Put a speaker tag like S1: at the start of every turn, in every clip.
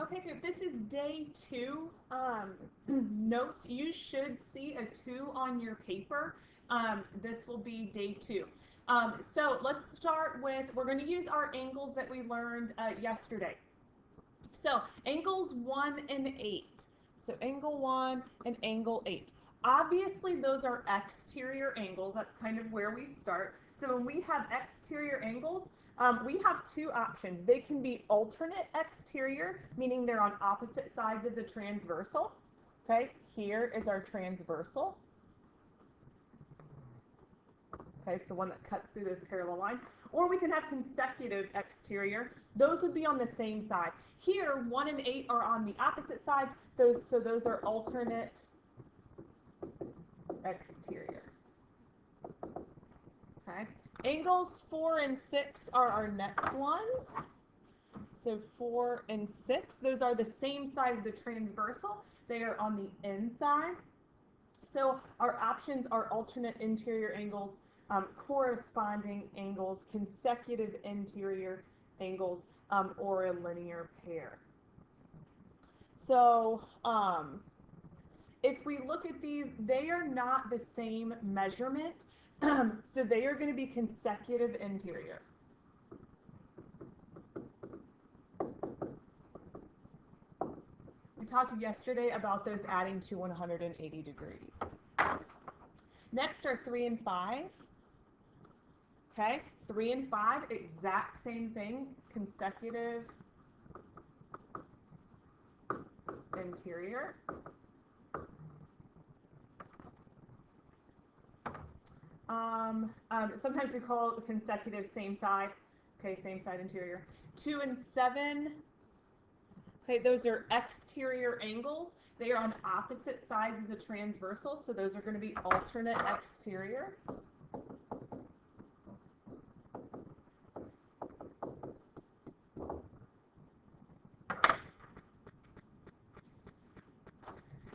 S1: Okay, group, this is day 2. Notes, you should see a 2 on your paper. This will be day 2. So let's start with, we're going to use our angles that we learned yesterday. So angles 1 and 8. So angle 1 and angle 8. Obviously, those are exterior angles. That's kind of where we start. So when we have exterior angles, we have two options. They can be alternate exterior, meaning they're on opposite sides of the transversal. Okay, here is our transversal. Okay, so one that cuts through this parallel line. Or we can have consecutive exterior. Those would be on the same side. Here, 1 and 8 are on the opposite side, so those are alternate exterior. Okay, angles 4 and 6 are our next ones. So 4 and 6, those are the same side of the transversal. They are on the inside. So our options are alternate interior angles, corresponding angles, consecutive interior angles, or a linear pair. So if we look at these, they are not the same measurement. So they are going to be consecutive interior. We talked yesterday about those adding to 180 degrees. Next are 3 and 5. Okay, 3 and 5, exact same thing, consecutive interior. Sometimes we call it consecutive same side. Okay, same side interior. 2 and 7. Okay, those are exterior angles. They are on opposite sides of the transversal, so those are going to be alternate exterior.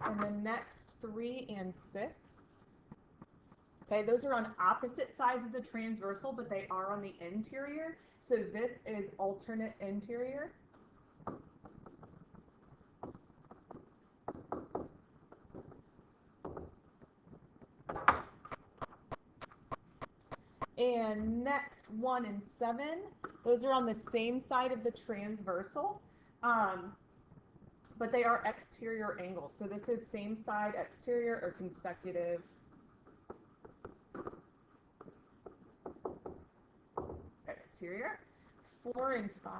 S1: And the next 3 and 6. Okay, those are on opposite sides of the transversal, but they are on the interior. So this is alternate interior. And next 1 and 7, those are on the same side of the transversal, but they are exterior angles. So this is same side exterior or consecutive exterior. 4 and 5,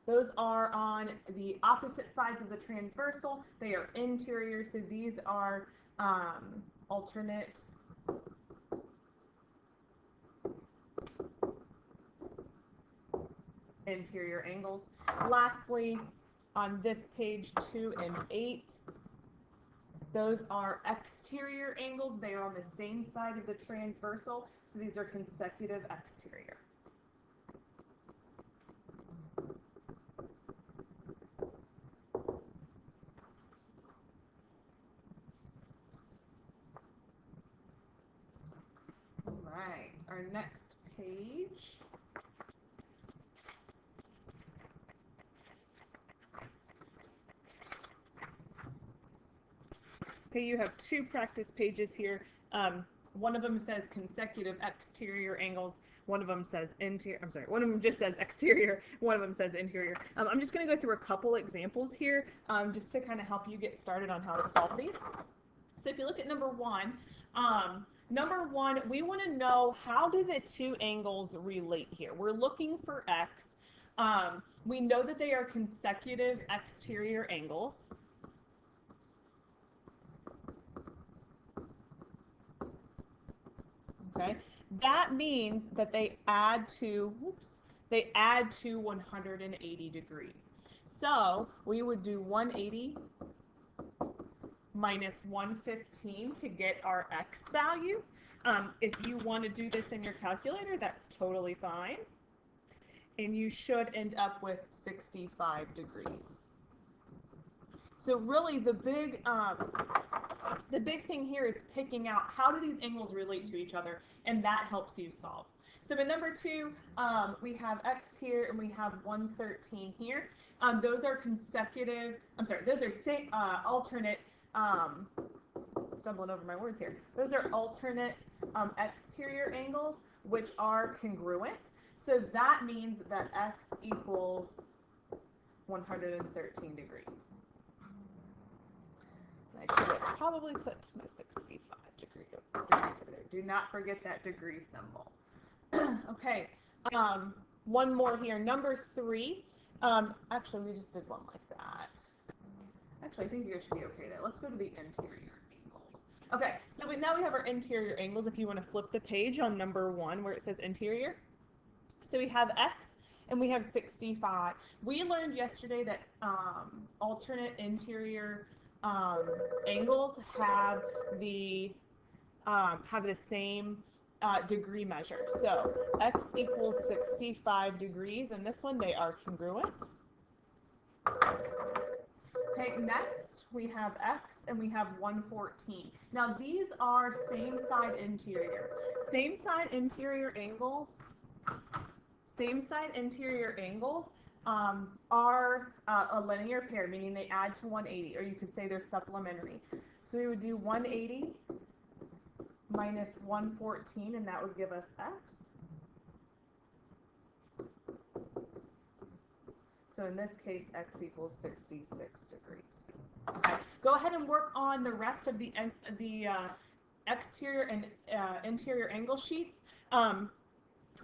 S1: those are on the opposite sides of the transversal. They are interior, so these are alternate interior angles. Lastly, on this page, 2 and 8, those are exterior angles. They are on the same side of the transversal, so these are consecutive exterior. All right, our next page. Okay, you have 2 practice pages here. One of them says consecutive exterior angles. One of them says one of them just says exterior. One of them says interior. I'm just going to go through a couple examples here just to kind of help you get started on how to solve these. So if you look at number 1, we want to know how do the 2 angles relate here. We're looking for x. We know that they are consecutive exterior angles. Okay, that means that they add to 180 degrees. So we would do 180 minus 115 to get our x value. If you want to do this in your calculator, that's totally fine. And you should end up with 65 degrees. So really the big thing here is picking out how do these angles relate to each other, and that helps you solve. So in number 2, we have x here and we have 113 here. Those are consecutive, those are alternate, stumbling over my words here. Those are alternate exterior angles, which are congruent. So that means that x equals 113 degrees. I should have probably put my 65 degrees over there. Do not forget that degree symbol. Okay, one more here. Number 3. Actually, we just did one like that. Actually, I think you guys should be okay there. Let's go to the interior angles. Okay, so now we have our interior angles. If you want to flip the page on number 1 where it says interior. So we have x and we have 65. We learned yesterday that alternate interior angles have the same degree measure. So x equals 65 degrees, and this one they are congruent. Okay, next we have x and we have 114. Now these are same side interior. Same side interior angles are a linear pair, meaning they add to 180, or you could say they're supplementary. So we would do 180 minus 114, and that would give us x. So in this case, x equals 66 degrees. Okay. Go ahead and work on the rest of the exterior and interior angle sheets.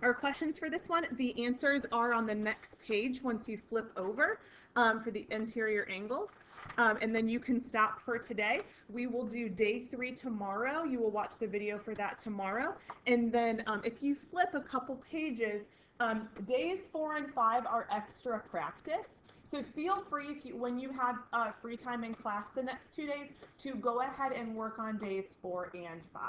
S1: Our questions for this one, the answers are on the next page once you flip over for the interior angles. And then you can stop for today. We will do day 3 tomorrow. You will watch the video for that tomorrow. And then if you flip a couple pages, days 4 and 5 are extra practice. So feel free, when you have free time in class the next 2 days, to go ahead and work on days 4 and 5.